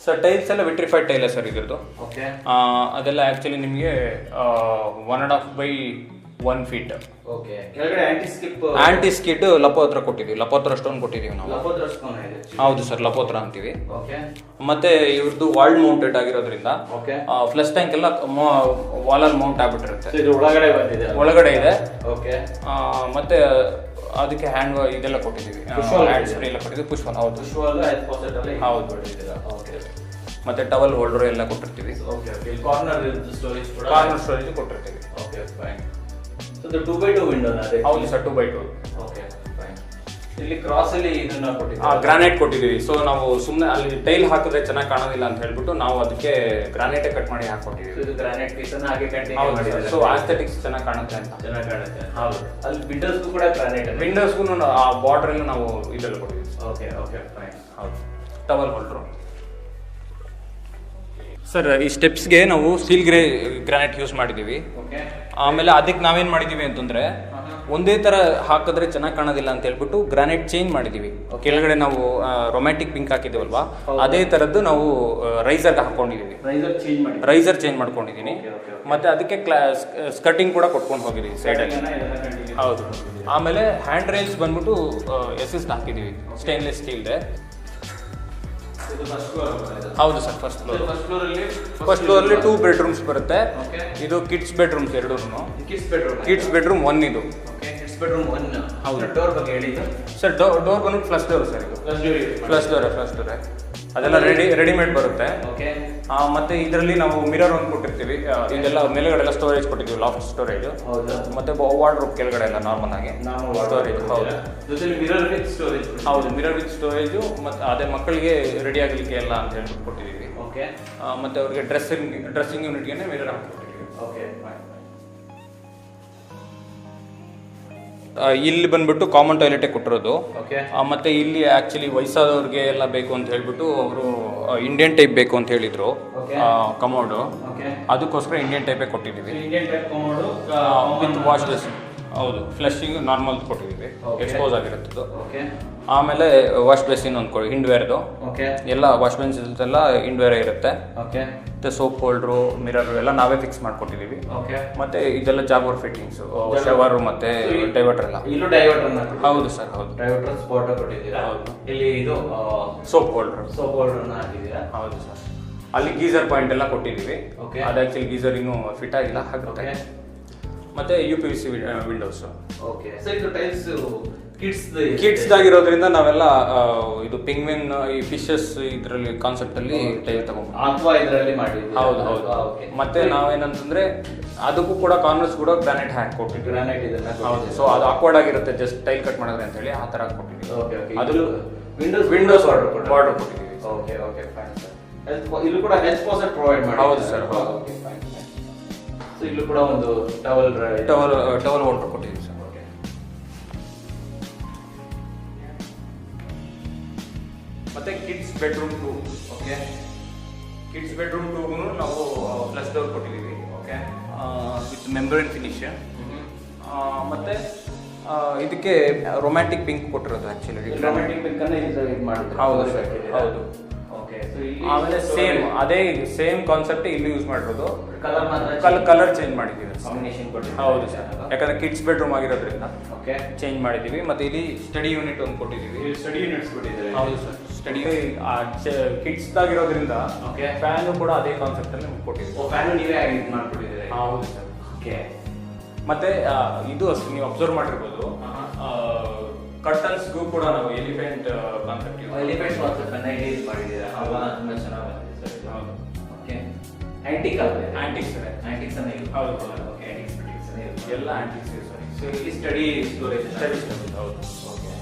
ಸರ್ ಟೈಲ್ಸ್ ಎಲ್ಲ ವಿಟ್ರಿಫೈಡ್ ಟೈಲ್ ಸರ್ ಇದ್ರದ್ದು. ಅದೆಲ್ಲ ಆಕ್ಚುಲಿ ನಿಮಗೆ 1.5 by 1 feet. ಆಂಟಿ ಸ್ಕಿಡ್ ಲಪೋತ್ರ ಕೊಟ್ಟಿದ್ದೀವಿ, ಲಪೋತ್ರ ಸ್ಟೋನ್ ಕೊಟ್ಟಿದ್ದೀವಿ ನಾವು. ಹೌದು ಸರ್, ಲಪೋತ್ರ ಅಂತೀವಿ. ಮತ್ತೆ ಇವ್ರದ್ದು ವಾಲ್ ಮೌಂಟೆಡ್ ಆಗಿರೋದ್ರಿಂದ ಫ್ಲಶ್ ಟ್ಯಾಂಕ್ ಎಲ್ಲ ವಾಲಲ್ಲಿ ಮೌಂಟ್ ಆಗ್ಬಿಟ್ಟಿರುತ್ತೆ, ಒಳಗಡೆ ಇದೆ. ಮತ್ತೆ ಅದಕ್ಕೆ ಹ್ಯಾಂಡ್ ಇದೆಲ್ಲ ಕೊಟ್ಟಿದ್ದೀವಿ, ಹ್ಯಾಂಡ್ ಸ್ಪ್ರೇ ಎಲ್ಲ ಕೊಟ್ಟಿದ್ದೀವಿ. ಪುಷ್ಪ ಹೌದು. ಮತ್ತೆ ಟವಲ್ ಹೋಲ್ಡರ್ ಎಲ್ಲ ಕೊಟ್ಟಿರ್ತೀವಿ. ಕಾರ್ನರ್ ಸ್ಟೋರೇಜ್ ಕೊಟ್ಟಿರ್ತೀವಿ. ಹೌದು ಸರ್, 2x2. ಇಲ್ಲಿ ಕ್ರಾಸ್ ಅಲ್ಲಿ ಇದನ್ನ ಕೊಟ್ಟಿದ್ದೀವಿ, ಗ್ರಾನೈಟ್ ಕೊಟ್ಟಿದ್ದೀವಿ. ಸೊ ನಾವು ಸುಮ್ಮನೆ ಅಲ್ಲಿ ಟೈಲ್ ಹಾಕಿದ್ರೆ ಚೆನ್ನಾಗಿ ಕಾಣೋದಿಲ್ಲ ಅಂತ ಹೇಳ್ಬಿಟ್ಟು ನಾವು ಅದಕ್ಕೆ ಗ್ರಾನೈಟ್ ಕಟ್ ಮಾಡಿ ಹಾಕೊಟ್ಟಿದ್ದೀವಿ. ಗ್ರಾನೈಟ್ ಪೀಸ್ ಅನ್ನ ಹಾಗೆ ಕಂಟಿನ್ಯೂ ಮಾಡಿದ್ದೀವಿ. ಸೊ ಆಸ್ಥೆಟಿಕ್ಸ್ ಚೆನ್ನಾಗಿ ಕಾಣುತ್ತೆ ಅಂತ. ಹೌದು. ಅಲ್ಲಿ ವಿಂಡೋಸ್ಗೂ ಕೂಡ ಗ್ರಾನೈಟ್, ವಿಂಡೋಸ್ಗೂ ಆ ಬಾರ್ಡರ್ ಎಲ್ಲ ನಾವು ಇದರಲ್ಲಿ ಕೊಟ್ಟಿದ್ದೀವಿ. ಹೌದು. ಟವಲ್ ಹೋಲ್ಡರ್ ಸರ್, ಈ ಸ್ಟೆಪ್ಸ್ಗೆ ನಾವು ಸ್ಟೀಲ್ ಗ್ರಾನೈಟ್ ಯೂಸ್ ಮಾಡಿದ್ದೀವಿ. ಆಮೇಲೆ ಅದಕ್ಕೆ ನಾವೇನು ಮಾಡಿದ್ದೀವಿ ಅಂತಂದರೆ, ಒಂದೇ ಥರ ಹಾಕಿದ್ರೆ ಚೆನ್ನಾಗಿ ಕಾಣೋದಿಲ್ಲ ಅಂತ ಹೇಳ್ಬಿಟ್ಟು ಗ್ರಾನೈಟ್ ಚೇಂಜ್ ಮಾಡಿದ್ದೀವಿ. ಕೆಳಗಡೆ ನಾವು ರೊಮ್ಯಾಂಟಿಕ್ ಪಿಂಕ್ ಹಾಕಿದ್ದೀವಲ್ವಾ, ಅದೇ ಥರದ್ದು ನಾವು ರೈಸರ್ಗೆ ಹಾಕ್ಕೊಂಡಿದ್ದೀವಿ. ರೈಸರ್ ಚೇಂಜ್ ಮಾಡ್ಕೊಂಡಿದ್ದೀನಿ. ಮತ್ತು ಅದಕ್ಕೆ ಸ್ಕರ್ಟಿಂಗ್ ಕೂಡ ಕೊಟ್ಕೊಂಡು ಹೋಗಿದ್ದೀವಿ ಸೈಡಲ್ಲಿ. ಹೌದು. ಆಮೇಲೆ ಹ್ಯಾಂಡ್ ರೈಲ್ಸ್ ಬಂದ್ಬಿಟ್ಟು SS ಹಾಕಿದ್ದೀವಿ, ಸ್ಟೇನ್ಲೆಸ್ ಸ್ಟೀಲ್ದೆ. ಹೌದು ಸರ್, ಫಸ್ಟ್ ಫ್ಲೋರಲ್ಲಿ 2 bedrooms ಬರುತ್ತೆ. ಇದು ಕಿಡ್ಸ್ ಬೆಡ್ರೂಮ್ಸ್ ಎರಡೂ. ಕಿಡ್ಸ್ ಬೆಡ್ರೂಮ್ 1 ಇದು. ಹೌದು. ಸರ್ ಡೋರ್ ಬಂದ್ಬಿಟ್ಟು ಫ್ಲಶ್ ಡೋರ್ ಸರ್, ಇದು ಫ್ಲಶ್ ಡೋರ್. ಅದೆಲ್ಲ ರೆಡಿಮೇಡ್ ಬರುತ್ತೆ. ಮತ್ತೆ ಇದರಲ್ಲಿ ನಾವು ಮಿರರ್ ಒಂದು ಕೊಟ್ಟಿರ್ತೀವಿ. ಇದೆಲ್ಲ ಮೇಲೆಗಡೆ ಸ್ಟೋರೇಜ್ ಕೊಟ್ಟಿದ್ದೀವಿ, ಲಾಫ್ಟ್ ಸ್ಟೋರೇಜ್. ಮತ್ತೆ ವಾರ್ಡ್ರೋಬ್ ಕೆಳಗಡೆ ಎಲ್ಲ ನಾರ್ಮಲ್ ಆಗಿ ಸ್ಟೋರೇಜ್. ಹೌದು, ಮಿರರ್ ವಿತ್ ಸ್ಟೋರೇಜು. ಮತ್ತೆ ಅದೇ ಮಕ್ಕಳಿಗೆ ರೆಡಿ ಆಗಲಿಕ್ಕೆ ಎಲ್ಲ ಅಂತ ಹೇಳ್ಬಿಟ್ಟು ಕೊಟ್ಟಿದ್ದೀವಿ. ಮತ್ತೆ ಅವ್ರಿಗೆ ಡ್ರೆಸ್ಸಿಂಗ್ ಯೂನಿಟ್ಗೆ ಮಿರರ್ ಹಾಕಿಕೊಟ್ಟಿದ್ದೀವಿ. ಇಲ್ಲಿ ಬಂದ್ಬಿಟ್ಟು ಕಾಮನ್ ಟಾಯ್ಲೆಟೇ ಕೊಟ್ಟಿರೋದು. ಮತ್ತೆ ಇಲ್ಲಿ ಆಕ್ಚುಲಿ ವಯಸ್ಸಾದವ್ರಿಗೆ ಎಲ್ಲ ಬೇಕು ಅಂತ ಹೇಳ್ಬಿಟ್ಟು ಅವರು ಇಂಡಿಯನ್ ಟೈಪ್ ಬೇಕು ಅಂತ ಹೇಳಿದ್ರು ಕಮೋಡು. ಅದಕ್ಕೋಸ್ಕರ ಇಂಡಿಯನ್ ಟೈಪೇ ಕೊಟ್ಟಿದ್ದೀವಿ. With wash basin. ಹೌದು, ಫ್ಲಶಿಂಗ್ ನಾರ್ಮಲ್ ಕೊಟ್ಟಿದ್ದೀವಿ, ಎಕ್ಸ್ಪೋಸ್ ಆಗಿರುತ್ತದು. ಆಮೇಲೆ ವಾಶ್ ಬೇಸಿನ್ ಒಂದು ಹಿಂಡ್ವೇರ್ದು ಎಲ್ಲ ವಾಶ್ ಬೇಸಿನ್ಸ್ ಎಲ್ಲ ಹಿಂಡ್ವೇರೇ ಇರುತ್ತೆ. ಮತ್ತೆ ಸೋಪ್ ಹೋಲ್ಡ್ರು, ಮಿರರ್ ಎಲ್ಲ ನಾವೇ ಫಿಕ್ಸ್ ಮಾಡ್ಕೊಟ್ಟಿದ್ದೀವಿ. ಮತ್ತೆ ಇದೆಲ್ಲ ಜಾಗವರ್ ಫಿಟ್ಟಿಂಗ್ಸ್, ಶವರ್ ಮತ್ತೆ ಡೈವರ್ಟರ್ ಎಲ್ಲ. ಹೌದು ಸರ್, ಹೌದು. ಸೋಪ್ ಹೋಲ್ಡರ್ ಹೌದು ಸರ್. ಅಲ್ಲಿ ಗೀಸರ್ ಪಾಯಿಂಟ್ ಎಲ್ಲ ಕೊಟ್ಟಿದ್ದೀವಿ. ಅದು ಆಕ್ಚುಲಿ ಗೀಸರ್ ಇನ್ನೂ ಫಿಟ್ ಆಗಿಲ್ಲ, ಆಗುತ್ತೆ. ಮತ್ತೆ UPVC ವಿಂಡೋಸ್. ಕಿಡ್ಸ್ ಆಗಿರೋದ್ರಿಂದ ನಾವೆಲ್ಲ ಇದು ಪಿಂಗ್ವಿನ್, ಈ ಫಿಶಸ್ ಇದರಲ್ಲಿ ಕಾನ್ಸೆಪ್ಟ್ ಅಲ್ಲಿ ಟೈಲ್ ತಗೊಂಡು. ಹೌದು. ಮತ್ತೆ ನಾವೇನಂತಂದ್ರೆ ಅದಕ್ಕೂ ಕೂಡ ಕಾರ್ನರ್ಸ್ ಕೂಡ ಗ್ರಾನೈಟ್ ಹಾಕೊಟ್ಟಿದ್ವಿ. ಹೌದು. ಸೊ ಅದು ಆಕ್ವರ್ಡ್ ಆಗಿರುತ್ತೆ ಜಸ್ಟ್ ಟೈಲ್ ಕಟ್ ಮಾಡಿದ್ರೆ ಅಂತ ಹೇಳಿ ಆ ತರ ಹಾಕೊಟ್ಟಿದ್ವಿ. ಅದು ವಿಂಡೋಸ್ ಬಾರ್ಡರ್ ಕೊಟ್ಟಿದ್ದೀವಿ. ಹೌದು ಸರ್. ಇಲ್ಲೂ ಕೂಡ ಒಂದು ಟವಲ್ ಹೋಲ್ಡರ್ ಕೊಟ್ಟಿದ್ದೀವಿ ಸರ್. ಮತ್ತೆ ಕಿಡ್ಸ್ ಬೆಡ್ರೂಮ್ 2. ಕಿಡ್ಸ್ ಬೆಡ್ರೂಮ್ 2 ನಾವು ಫ್ಲಶ್ ಡೋರ್ ಕೊಟ್ಟಿದ್ದೀವಿ ವಿತ್ ಮೆಂಬ್ರೇನ್ ಫಿನಿಶ್. ಮತ್ತೆ ಇದಕ್ಕೆ ರೊಮ್ಯಾಂಟಿಕ್ ಪಿಂಕ್ ಕೊಟ್ಟಿರೋದು ಆ್ಯಕ್ಚುಲಿ. ರೊಮ್ಯಾಂಟಿಕ್ ಪಿಂಕನ್ನು ಇದು ಮಾಡಿದ್ರು. ಹೌದು ಸರ್, ಹೌದು. ಓಕೆ. ಆಮೇಲೆ ಅದೇ ಸೇಮ್ ಕಾನ್ಸೆಪ್ಟ್ ಇಲ್ಲಿ ಯೂಸ್ ಮಾಡಿರೋದು. ಕಲರ್ ಮಾತ್ರ ಕಲರ್ ಚೇಂಜ್ ಮಾಡಿದ್ದೀವಿ, ಕಾಂಬಿನೇಷನ್ ಕೊಟ್ಟಿದ್ದೀವಿ. ಹೌದು ಸರ್, ಯಾಕಂದ್ರೆ ಕಿಡ್ಸ್ ಬೆಡ್ರೂಮ್ ಆಗಿರೋದ್ರಿಂದ ಓಕೆ ಚೇಂಜ್ ಮಾಡಿದ್ದೀವಿ. ಮತ್ತೆ ಇಲ್ಲಿ ಸ್ಟಡಿ ಯೂನಿಟ್ ಒಂದು ಕೊಟ್ಟಿದ್ದೀವಿ. ಸ್ಟಡಿ ಯೂನಿಟ್ಸ್ ಕೊಟ್ಟಿದ್ದಾರೆ. ಹೌದು ಸರ್, ಸ್ಟಡಿ ಕಿಡ್ಸ್ ಆಗಿರೋದ್ರಿಂದ ಓಕೆ. ಫ್ಯಾನು ಕೂಡ ಅದೇ ಕಾನ್ಸೆಪ್ಟ್ ಅಲ್ಲಿ ನಿಮ್ಗೆ ಕೊಟ್ಟಿದ್ದೀವಿ. ಫ್ಯಾನು ನೀವೇ ಇದು ಮಾಡ್ಕೊಟ್ಟಿದ್ದೀರಿ. ಹೌದು ಸರ್. ಓಕೆ. ಮತ್ತೆ ಇದು ಅಷ್ಟು ನೀವು ಅಬ್ಸರ್ವ್ ಮಾಡಿರ್ಬೋದು, ಕರ್ಟನ್ಸ್ಗೂ ಕೂಡ ನಾವು ಎಲಿಫೆಂಟ್ ಕಾನ್ಸೆಪ್ಟ್ ಎಲಿಫೆಂಟ್ ಕಾನ್ಸೆಪ್ಟ್ ಅನ್ನ ಯೂಸ್ ಮಾಡಿದ್ದೀರಾ. ಅಲ್ವಾ? ತುಂಬಾ ಚೆನ್ನಾಗಿ ಬಂದಿದೆ ಸರ್. ಹೌದು. ಓಕೆ. ಆಂಟಿಕ್ ಅಲ್ವೇ? ಆಂಟಿಕ್ಸ್ ಸರ್, ಆಂಟಿಕ್ಸ್ ಅನ್ನ ಯೂಸ್. ಹೌದು. ಓಕೆ. ಆಂಟಿಕ್ಸ್ ಅನ್ನ ಯೂಸ್. ಎಲ್ಲ ಆಂಟಿಕ್ಸ್ ಸರ್. ಸೊ ಇಲ್ಲಿ ಸ್ಟಡಿ ಸ್ಟೋರೇಜ್. ಹೌದು. ಓಕೆ.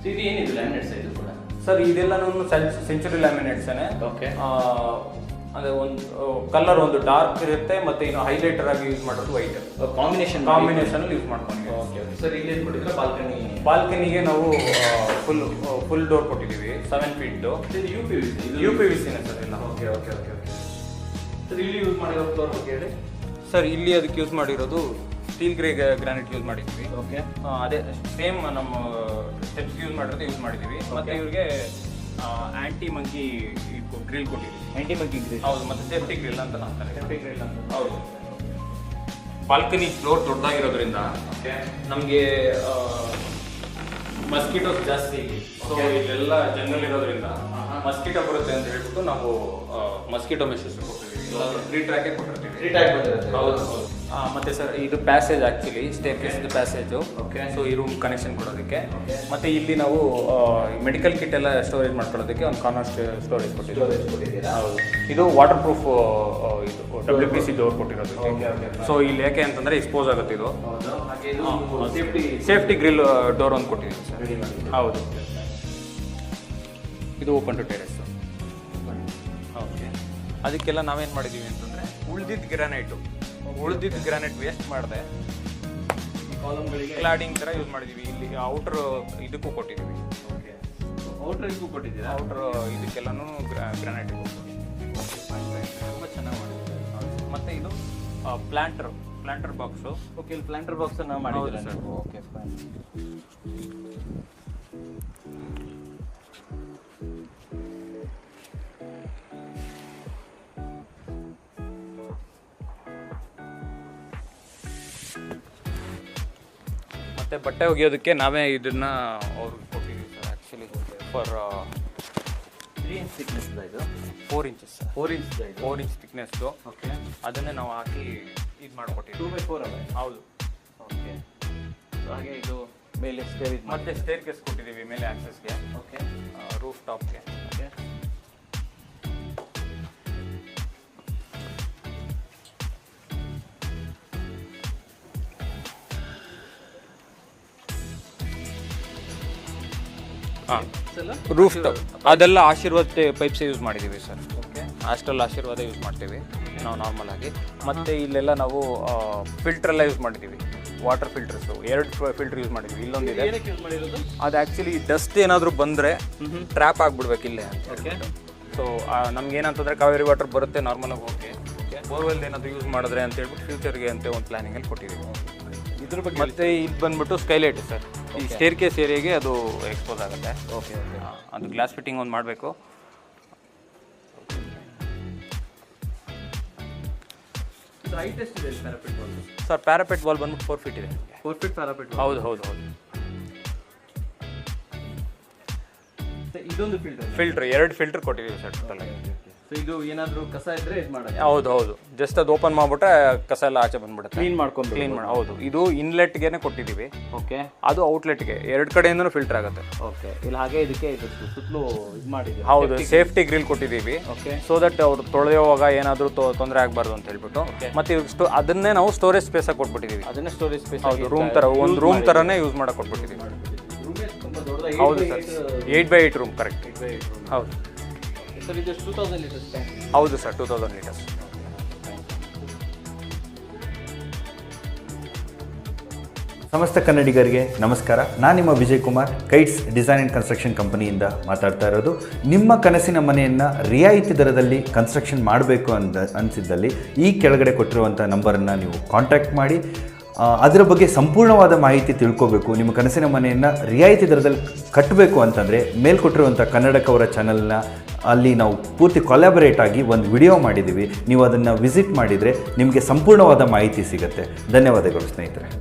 ಸೊ ಇದು ಏನಿದೆ ಲ್ಯಾಮಿನೇಟ್ಸ್ ಇದು ಕೂಡ? ಸರ್ ಇದೆಲ್ಲನೂ ಸೆಂಚುರಿ ಲ್ಯಾಮಿನೇಟ್ಸೇ. ಓಕೆ. ಅಂದರೆ ಒಂದು ಕಲರ್ ಒಂದು ಡಾರ್ಕ್ ಇರುತ್ತೆ, ಮತ್ತೆ ಇನ್ನು ಹೈಲೈಟರ್ ಆಗಿ ಯೂಸ್ ಮಾಡೋದು ವೈಟ್ ಕಾಂಬಿನೇಷನ್ ಯೂಸ್ ಮಾಡ್ಕೊಂಡಿದ್ದೀವಿ. ಓಕೆ. ಸರ್ ಇಲ್ಲಿ ಏನು ಕೊಟ್ಟಿದ್ರೆ ಬಾಲ್ಕನಿಗೆ ನಾವು ಫುಲ್ ಡೋರ್ ಕೊಟ್ಟಿದ್ದೀವಿ, 7 feet. ಯು ಪಿ ವಿ ಸಿನೇ ಸರ್ ಎಲ್ಲ. Okay okay okay okay. Sir ಇಲ್ಲಿ ಯೂಸ್ ಮಾಡಿರೋ ಫ್ಲೋರ್ ಬಗ್ಗೆ ಹೇಳಿ. ಸರ್ ಇಲ್ಲಿ ಅದಕ್ಕೆ ಯೂಸ್ ಮಾಡಿರೋದು ಸ್ಟೀಲ್ ಗ್ರೇ ಗ್ರಾನೈಟ್ ಯೂಸ್ ಮಾಡಿದ್ದೀವಿ. ಓಕೆ. ಅದೇ ಸೇಮ್ ನಮ್ಮ ಸ್ಟೆಪ್ಸ್ ಯೂಸ್ ಮಾಡಿರೋದು ಯೂಸ್ ಮಾಡಿದ್ದೀವಿ. ಮತ್ತೆ ಇವ್ರಿಗೆ ಆಂಟಿ ಮಂಕಿ ಗ್ರಿಲ್ ಕೊಟ್ಟಿದ್ದೀವಿ. Anti monkey grill. ಹೌದು. ಮತ್ತೆ ಸೇಫ್ಟಿ ಗ್ರಿಲ್ ಅಂತ ಅಂತಾರೆ. ಸೇಫ್ಟಿ ಗ್ರಿಲ್ ಅಂತ. ಹೌದು. ಬಾಲ್ಕನಿ ಫ್ಲೋರ್ ದೊಡ್ಡದಾಗಿರೋದ್ರಿಂದ ನಮಗೆ ಮಸ್ಕಿಟೋಸ್ ಜಾಸ್ತಿ. ಸೊ ಇಲ್ಲೆಲ್ಲ ಜಂಗಲ್ ಇರೋದ್ರಿಂದ ಮಸ್ಕಿಟೋ ಬರುತ್ತೆ ಅಂತ ಹೇಳ್ಬಿಟ್ಟು ನಾವು ಮಸ್ಕಿಟೋ ಮೆಷಸ್ ಕೊಟ್ಟಿದ್ದೀವಿ. 3 track ಕೊಟ್ಟಿರ್ತೀವಿ. 3 track ಬಂದಿರುತ್ತೆ. ಹೌದು ಹೌದು. ಮತ್ತೆ ಸರ್ ಇದು passage actually stair case passage. Okay. So ಈ ರೂಮ್ ಕನೆಕ್ಷನ್ ಕೊಡೋದಕ್ಕೆ. ಮತ್ತೆ ಇಲ್ಲಿ ನಾವು ಮೆಡಿಕಲ್ ಕಿಟ್ ಎಲ್ಲ ಸ್ಟೋರೇಜ್ ಮಾಡ್ಕೊಳ್ಳೋದಕ್ಕೆ ಒಂದು ಕಾರ್ನರ್ ಸ್ಟೋರೇಜ್ ಕೊಟ್ಟಿದ್ದೀವಿ. ಹೌದು. ಇದು ವಾಟರ್ ಪ್ರೂಫ್ ಇದು WPC ಡೋರ್ ಕೊಟ್ಟಿರೋದು. ಸೊ ಇಲ್ಲಿ ಯಾಕೆ ಅಂತಂದ್ರೆ ಎಕ್ಸ್ಪೋಸ್ ಆಗುತ್ತೆ ಇದು. ಸೇಫ್ಟಿ ಗ್ರಿಲ್ ಡೋರ್ ಒಂದು ಕೊಟ್ಟಿದ್ದೀವಿ ಸರ್. ಹೌದು. ಇದು ಓಪನ್ ಟು ಟೆರೆಸ್. ಓಕೆ. ಅದಕ್ಕೆಲ್ಲ ನಾವೇನು ಮಾಡಿದ್ದೀವಿ ಅಂತಂದರೆ ಉಳಿದಿದ್ದ ಗ್ರಾನೈಟ್ ವೇಸ್ಟ್ ಮಾಡಿದೆ ಕ್ಲಾಡಿಂಗ್ ಥರ ಯೂಸ್ ಮಾಡಿದ್ದೀವಿ. ಇಲ್ಲಿ ಔಟ್ರ್ ಇದಕ್ಕೂ ಕೊಟ್ಟಿದ್ದೀವಿ. ಓಕೆ. ಔಟ್ರಿಗೂ ಕೊಟ್ಟಿದ್ದೀರಾ? ಔಟ್ರ್ ಇದಕ್ಕೆಲ್ಲನೂ ಗ್ರಾನೈಟ್ ತುಂಬ ಚೆನ್ನಾಗಿ ಮಾಡಿದ್ದೀವಿ. ಮತ್ತು ಇದು ಪ್ಲಾಂಟರ್ ಬಾಕ್ಸು. ಓಕೆ. ಇಲ್ಲಿ ಪ್ಲಾಂಟರ್ ಬಾಕ್ಸನ್ನು ಮಾಡಿದ್ದೀರಾ ಸರ್? Okay fine. ಮತ್ತು ಬಟ್ಟೆ ಒಗೆಯೋದಕ್ಕೆ ನಾವೇ ಇದನ್ನು ಅವ್ರಿಗೆ ಕೊಟ್ಟಿದ್ದೀವಿ sir. Actually for 3 inch thickness ಇದು. 4 inches ಸರ್. 4 inch ಇದು. 4 inch thickness. ಓಕೆ. ಅದನ್ನೇ ನಾವು ಹಾಕಿ ಇದು ಮಾಡಿಕೊಟ್ಟಿದ್ದೀವಿ. 2x4 ಅಲ್ಲ? ಹೌದು. ಓಕೆ. ಹಾಗೆ ಇದು ಮೇಲೆ ಸ್ಟೇರ್ ಇದು ಮತ್ತೆ ಸ್ಟೇರ್ ಕೇಸ್ ಕೊಟ್ಟಿದ್ದೀವಿ ಮೇಲೆ ಆಕ್ಸೆಸ್ಗೆ. ಓಕೆ. ರೂಫ್ ಟಾಪ್ಗೆ. ಓಕೆ. ಹಾಂ. ರೂಫ್ ಟಾಪ್ ಅದೆಲ್ಲ ಆಶೀರ್ವಾದ್ ಪೈಪ್ಸೇ ಯೂಸ್ ಮಾಡಿದ್ದೀವಿ ಸರ್. ಓಕೆ. ಅಷ್ಟೆಲ್ಲ ಆಶೀರ್ವಾದ ಯೂಸ್ ಮಾಡ್ತೀವಿ ನಾವು ನಾರ್ಮಲ್ ಆಗಿ. ಮತ್ತು ಇಲ್ಲೆಲ್ಲ ನಾವು ಫಿಲ್ಟರ್ ಎಲ್ಲ ಯೂಸ್ ಮಾಡಿದ್ದೀವಿ. ವಾಟರ್ ಫಿಲ್ಟರ್ಸು 2 ಫಿಲ್ಟರ್ ಯೂಸ್ ಮಾಡಿದ್ದೀವಿ. ಇಲ್ಲೊಂದಿದೆ. ಏನಕ್ಕೆ ಯೂಸ್ ಮಾಡಿರೋದು? ಅದು ಆ್ಯಕ್ಚುಲಿ ಡಸ್ಟ್ ಏನಾದರೂ ಬಂದರೆ ಟ್ರ್ಯಾಪ್ ಆಗಿಬಿಡ್ಬೇಕು ಇಲ್ಲೇ ಅಂತ. ಓಕೆ. ಸೊ ನಮ್ಗೆ ಏನಂತಂದರೆ ಕಾವೇರಿ ವಾಟರ್ ಬರುತ್ತೆ ನಾರ್ಮಲಾಗಿ. ಓಕೆ. ಬೋರ್ವೆಲ್ ಏನಾದರೂ ಯೂಸ್ ಮಾಡಿದ್ರೆ ಅಂತ ಹೇಳ್ಬಿಟ್ಟು ಫ್ಯೂಚರ್ಗೆ ಅಂತ ಒಂದು ಪ್ಲಾನಿಂಗಲ್ಲಿ ಕೊಟ್ಟಿದ್ದೀವಿ. ಇದ್ರ ಬಗ್ಗೆ ಮತ್ತು ಇದು ಬಂದ್ಬಿಟ್ಟು ಸ್ಕೈಲೈಟ್ ಸರ್. ಈ ಸ್ಟೇರ್ ಕೇಸ್ ಏರಿಯಾಗೆ ಅದು ಎಕ್ಸ್ಪೋಸ್ ಆಗುತ್ತೆ. Okay okay. ಅದು ಗ್ಲಾಸ್ ಫಿಟ್ಟಿಂಗ್ ಒಂದು ಮಾಡಬೇಕು. ಹೈಟ್ ಎಷ್ಟಿದೆ parapet wall? Sir parapet wall ಬಂದ್ಬಿಟ್ಟು 4 feet ಇದೆ. 4 feet ಪ್ಯಾರಾಪೆಟ್. ಹೌದು ಹೌದು ಹೌದು. ಇದೊಂದು ಫಿಲ್ಟರ್ 2 ಫಿಲ್ಟರ್ ಕೊಟ್ಟಿದ್ದೀವಿ ಸರ್ ಟೋಟಲ್. ಸೊ ಇದು ಏನಾದರೂ ಕಸ ಇದ್ರೆ ಇದು ಮಾಡೋದು? ಹೌದು ಹೌದು. ಜಸ್ಟ್ ಅದು ಓಪನ್ ಮಾಡಿಬಿಟ್ರೆ ಕಸ ಎಲ್ಲ ಆಚೆ ಬಂದ್ಬಿಡುತ್ತೆ. ಕ್ಲೀನ್ ಮಾಡಿ. ಹೌದು. ಇದು ಇನ್ಲೆಟ್ಗೆನೆ ಕೊಟ್ಟಿದ್ದೀವಿ. ಓಕೆ. ಅದು ಔಟ್ಲೆಟ್ಗೆ 2 ಕಡೆಯಿಂದನೂ ಫಿಲ್ಟರ್ ಆಗುತ್ತೆ. ಓಕೆ. ಇಲ್ಲಿ ಹಾಗೆ ಇದಕ್ಕೆ ಇದು ಸುತ್ತಲೂ ಇದು ಮಾಡಿದ್ದೀವಿ. ಹೌದು. ಸೇಫ್ಟಿ ಗ್ರಿಲ್ ಕೊಟ್ಟಿದ್ದೀವಿ. ಓಕೆ. ಸೊ ದಟ್ ಅವ್ರು ತೊಳೆಯುವಾಗ ಏನಾದರೂ ತೊಂದರೆ ಆಗಬಾರ್ದು ಅಂತ ಹೇಳ್ಬಿಟ್ಟು. ಮತ್ತೆ ಅದನ್ನೇ ನಾವು ಸ್ಟೋರೇಜ್ ಸ್ಪೇಸ್ ಆಗಿ ಕೊಟ್ಬಿಟ್ಟಿದ್ದೀವಿ. ಅದನ್ನೇ ಸ್ಟೋರೇಜ್ ಸ್ಪೇಸ್. ಹೌದು. ರೂಮ್ ಥರ ಒಂದು ರೂಮ್ ಥರನೇ ಯೂಸ್ ಮಾಡಕ್ಕೆ ಕೊಟ್ಬಿಟ್ಟಿದ್ದೀವಿ. ಹೌದು ಸರ್. 8x8 room. ಕರೆಕ್ಟ್. ಹೌದು ಸರ್. ಇದು 2000 ಲೀಟರ್ಸ್ ಟ್ಯಾಂಕ್? ಹೌದು ಸರ್. 2000 ಲೀಟರ್ಸ್. ಸಮಸ್ತ ಕನ್ನಡಿಗರಿಗೆ ನಮಸ್ಕಾರ. ನಾನು ನಿಮ್ಮ Vijay Kumar, kites design and construction ಕಂಪನಿಯಿಂದ ಮಾತಾಡ್ತಾ ಇರೋದು. ನಿಮ್ಮ ಕನಸಿನ ಮನೆಯನ್ನು ರಿಯಾಯಿತಿ ದರದಲ್ಲಿ ಕನ್ಸ್ಟ್ರಕ್ಷನ್ ಮಾಡಬೇಕು ಅನಿಸಿದ್ದಲ್ಲಿ ಈ ಕೆಳಗಡೆ ಕೊಟ್ಟಿರುವಂಥ ನಂಬರನ್ನು ನೀವು ಕಾಂಟ್ಯಾಕ್ಟ್ ಮಾಡಿ ಅದರ ಬಗ್ಗೆ ಸಂಪೂರ್ಣವಾದ ಮಾಹಿತಿ ತಿಳ್ಕೋಬೇಕು, ನಿಮ್ಮ ಕನಸಿನ ಮನೆಯನ್ನು ರಿಯಾಯಿತಿ ದರದಲ್ಲಿ ಕಟ್ಟಬೇಕು ಅಂತಂದರೆ ಮೇಲ್ಕೊಟ್ಟಿರುವಂಥ ಕನ್ನಡಕ ಅವರ ಚಾನಲ್ನ ಅಲ್ಲಿ ನಾವು ಪೂರ್ತಿ ಕೊಲ್ಯಾಬರೇಟ್ ಆಗಿ ಒಂದು ವಿಡಿಯೋ ಮಾಡಿದ್ದೀವಿ. ನೀವು ಅದನ್ನು ವಿಸಿಟ್ ಮಾಡಿದರೆ ನಿಮಗೆ ಸಂಪೂರ್ಣವಾದ ಮಾಹಿತಿ ಸಿಗುತ್ತೆ. ಧನ್ಯವಾದಗಳು ಸ್ನೇಹಿತರೆ.